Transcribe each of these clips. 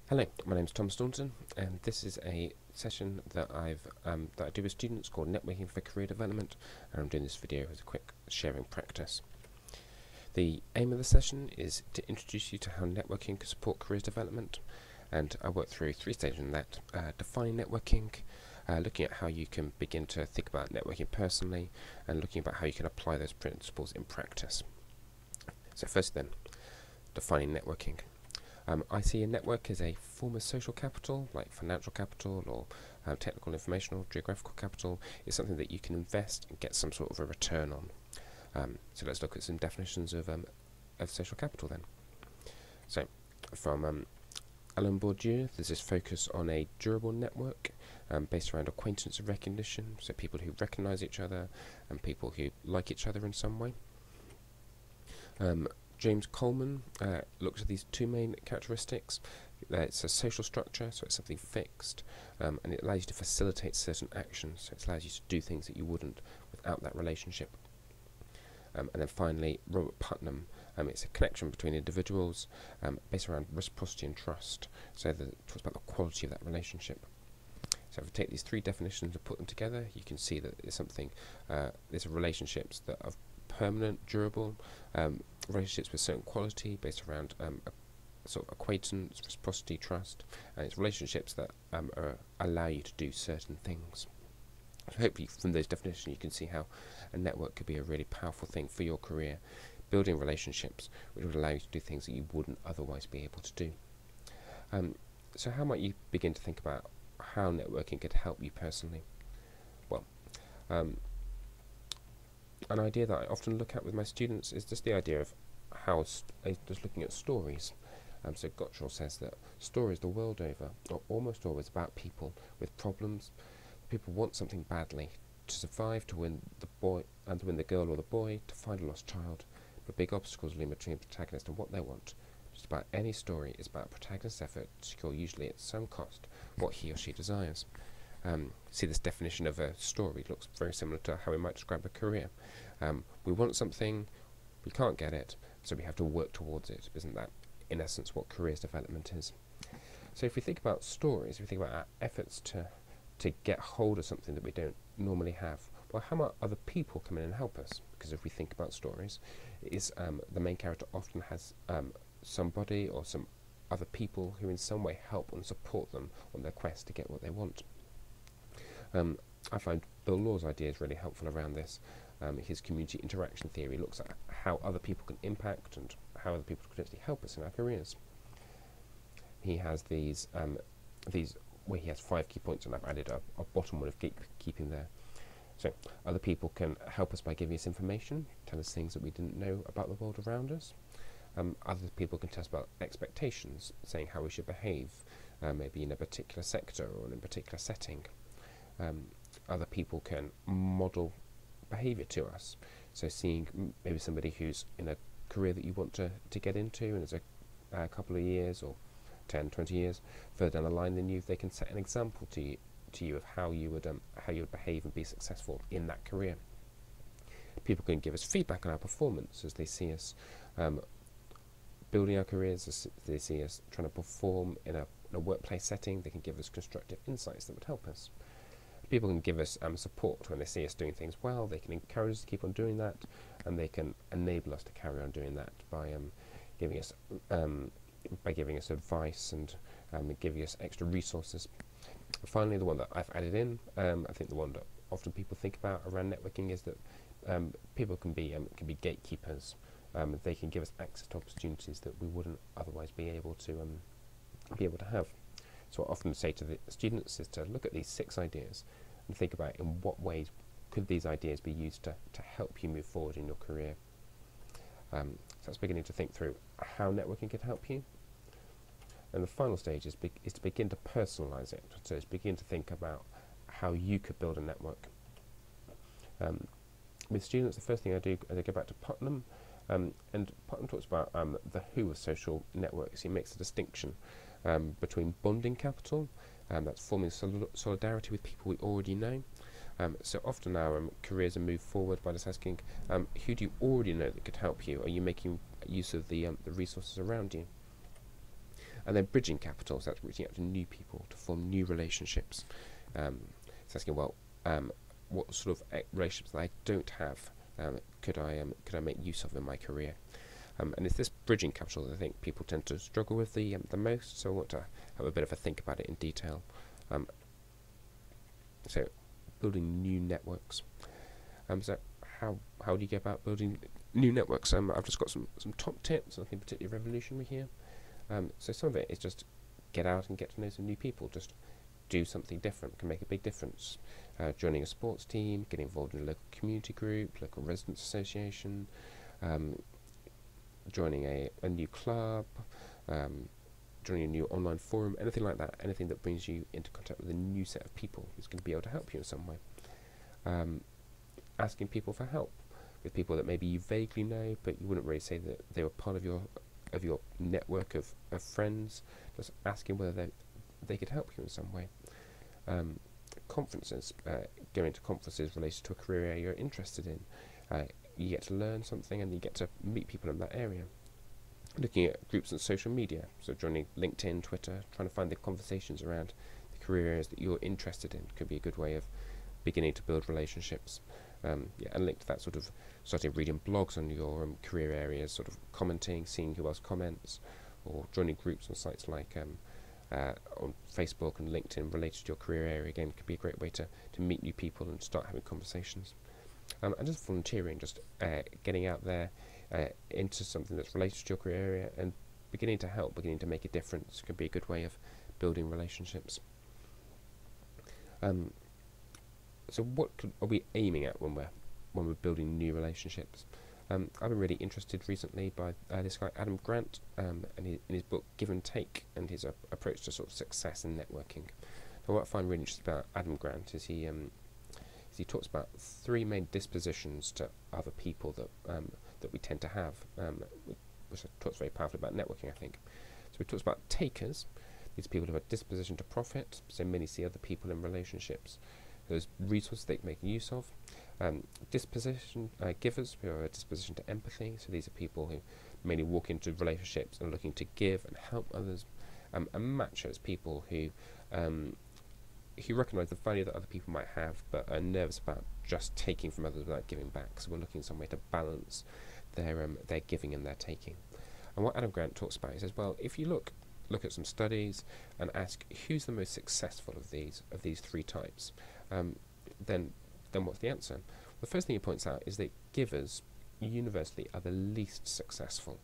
Hello, my name is Tom Staunton, and this is a session that I do with students called Networking for Career Development, and I'm doing this video as a quick sharing practice. The aim of the session is to introduce you to how networking can support career development, and I work through three stages in that: define networking, looking at how you can begin to think about networking personally, and looking about how you can apply those principles in practice. So first then, defining networking. I see a network as a form of social capital, like financial capital or technical, informational, geographical capital. It's something that you can invest and get some sort of a return on. So let's look at some definitions of social capital then. So from Alain Bourdieu, there's this focus on a durable network based around acquaintance and recognition, so people who recognise each other and people who like each other in some way. James Coleman looks at these two main characteristics. It's a social structure, so it's something fixed, and it allows you to facilitate certain actions, so it allows you to do things that you wouldn't without that relationship. And then finally, Robert Putnam, it's a connection between individuals based around reciprocity and trust, so it talks about the quality of that relationship. So if we take these three definitions and put them together, you can see that it's something, there's relationships that are permanent, durable, relationships with certain quality based around a sort of acquaintance, reciprocity, trust, and it's relationships that allow you to do certain things. So hopefully from those definitions you can see how a network could be a really powerful thing for your career, building relationships which would allow you to do things that you wouldn't otherwise be able to do. So how might you begin to think about how networking could help you personally? Well, an idea that I often look at with my students is just the idea of how just looking at stories. So Gottschall says that stories the world over are almost always about people with problems. People want something badly: to survive, to win the girl or the boy, to find a lost child. But big obstacles loom between the protagonist and what they want. Just about any story is about a protagonist's effort to secure, usually at some cost, what he or she desires. See, this definition of a story looks very similar to how we might describe a career. We want something, we can't get it, so we have to work towards it. Isn't that, in essence, what careers development is? So if we think about stories, if we think about our efforts to get hold of something that we don't normally have, well, how might other people come in and help us? Because if we think about stories, the main character often has somebody or some other people who in some way help and support them on their quest to get what they want. I find Bill Law's idea is really helpful around this. His community interaction theory looks at how other people can impact and how other people can potentially help us in our careers. He has these where he has 5 key points, and I've added a bottom one of gatekeeping there. So other people can help us by giving us information, tell us things that we didn't know about the world around us. Other people can tell us about expectations, saying how we should behave, maybe in a particular sector or in a particular setting. Other people can model behaviour to us, so seeing maybe somebody who's in a career that you want to get into, and there's a couple of years or 10, 20 years further down the line than you, they can set an example to you of how you would behave and be successful in that career. People can give us feedback on our performance as they see us building our careers, as they see us trying to perform in a workplace setting. They can give us constructive insights that would help us. People can give us support when they see us doing things well. They can encourage us to keep on doing that, and they can enable us to carry on doing that by giving us advice and giving us extra resources. Finally, the one that I've added in, I think the one that often people think about around networking is that people can be gatekeepers. They can give us access to opportunities that we wouldn't otherwise be able to have. So what I often say to the students is to look at these 6 ideas and think about in what ways could these ideas be used to help you move forward in your career. So that's beginning to think through how networking could help you. And the final stage is to begin to personalise it. So it's begin to think about how you could build a network. With students, the first thing I do is I go back to Putnam, and Putnam talks about the who of social networks. He makes a distinction between bonding capital, that's forming solidarity with people we already know. So often our careers are moved forward by just asking, who do you already know that could help you? Are you making use of the resources around you? And then bridging capital, so that's reaching out to new people to form new relationships. It's asking, well, what sort of relationships that I don't have could I make use of in my career? And it's this bridging capital that I think people tend to struggle with the most. So I want to have a bit of a think about it in detail. So building new networks. So how do you go about building new networks? I've just got some top tips, nothing particularly revolutionary here. So some of it is just get out and get to know some new people. Just do something different can make a big difference. Joining a sports team, getting involved in a local community group, local residents association, joining a new club, joining a new online forum, anything like that, anything that brings you into contact with a new set of people who's going to be able to help you in some way. Asking people for help with people that maybe you vaguely know, but you wouldn't really say that they were part of your network of friends. Just asking whether they could help you in some way. Conferences, going to conferences related to a career area you're interested in. You get to learn something and you get to meet people in that area. Looking at groups on social media, so joining LinkedIn, Twitter, trying to find the conversations around the career areas that you're interested in could be a good way of beginning to build relationships. And linked to that, sort of starting reading blogs on your career areas, sort of commenting, seeing who else comments, or joining groups on sites like on Facebook and LinkedIn related to your career area. Again, could be a great way to meet new people and start having conversations. And just volunteering, just getting out there into something that's related to your career area and beginning to help, beginning to make a difference can be a good way of building relationships. So what are we aiming at when we're building new relationships? I've been really interested recently by this guy Adam Grant, and in his book Give and Take, and his approach to sort of success in networking. Now, what I find really interesting about Adam Grant is he talks about three main dispositions to other people that we tend to have, which talks very powerfully about networking, I think. So he talks about takers. These people who have a disposition to profit, so many see other people in relationships, those resources they can make use of. Disposition givers, who have a disposition to empathy, so these are people who mainly walk into relationships and are looking to give and help others. And matchers, people who recognise the value that other people might have, but are nervous about just taking from others without giving back. So we're looking some way to balance their giving and their taking. And what Adam Grant talks about, he says, well, if you look at some studies and ask who's the most successful of these three types, then what's the answer? The first thing he points out is that givers universally are the least successful.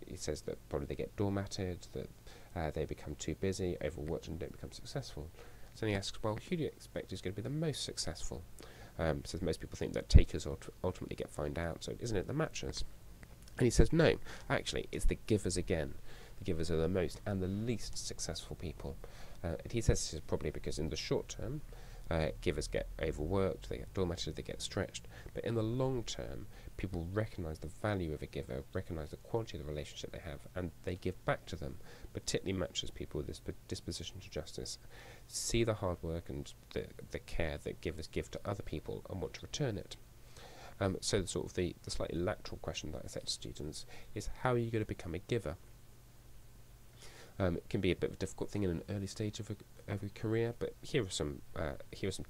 He says that probably they get doormatted, that they become too busy, overworked, and don't become successful. So he asks, well, who do you expect is going to be the most successful? So most people think that takers ultimately get found out, so isn't it the matchers? And he says, no, actually, it's the givers again. The givers are the most and the least successful people. And he says this is probably because in the short term, givers get overworked, they get doormatted, they get stretched. But in the long term, people recognise the value of a giver, recognise the quality of the relationship they have, and they give back to them. Particularly matches people with this disposition to justice, see the hard work and the care that givers give to other people and want to return it. So the slightly lateral question that I set to students is, how are you going to become a giver? It can be a bit of a difficult thing in an early stage of a career, but here are some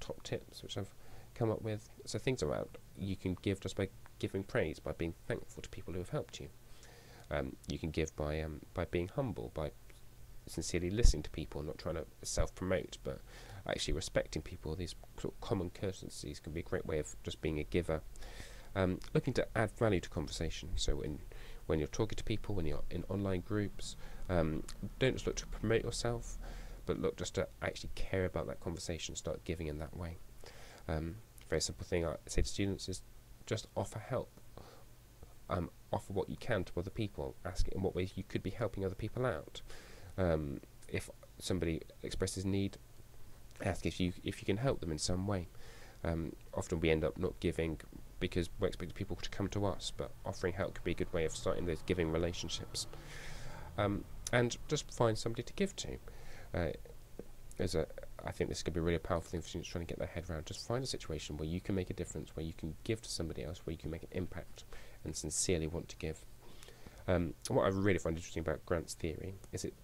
top tips which I've come up with. So things around you can give just by giving praise, by being thankful to people who have helped you. You can give by being humble, by sincerely listening to people, not trying to self-promote, but actually respecting people. These sort of common courtesies can be a great way of just being a giver. Looking to add value to conversation. So when you're talking to people, when you're in online groups, don't just look to promote yourself, but look just to actually care about that conversation, start giving in that way. Very simple thing I say to students is just offer help. Offer what you can to other people. Ask in what ways you could be helping other people out. If somebody expresses need, ask if you can help them in some way. Often we end up not giving because we're expecting people to come to us, but offering help could be a good way of starting those giving relationships. And just find somebody to give to. I think this could be a really powerful thing for students trying to get their head around. Just find a situation where you can make a difference, where you can give to somebody else, where you can make an impact and sincerely want to give. What I really find interesting about Grant's theory is it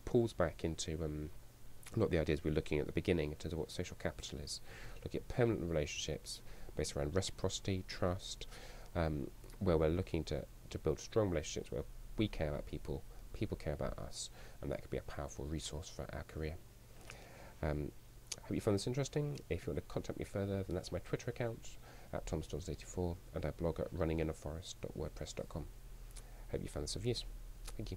pulls back into a lot of the ideas we were looking at the beginning in terms of what social capital is. Looking at permanent relationships based around reciprocity, trust, where we're looking to build strong relationships where we care about people, people care about us, and that could be a powerful resource for our career. Hope you found this interesting. If you want to contact me further, then that's my Twitter account at tomstalls84, and I blog at runninginforest.wordpress.com. Hope you found this of use. Thank you.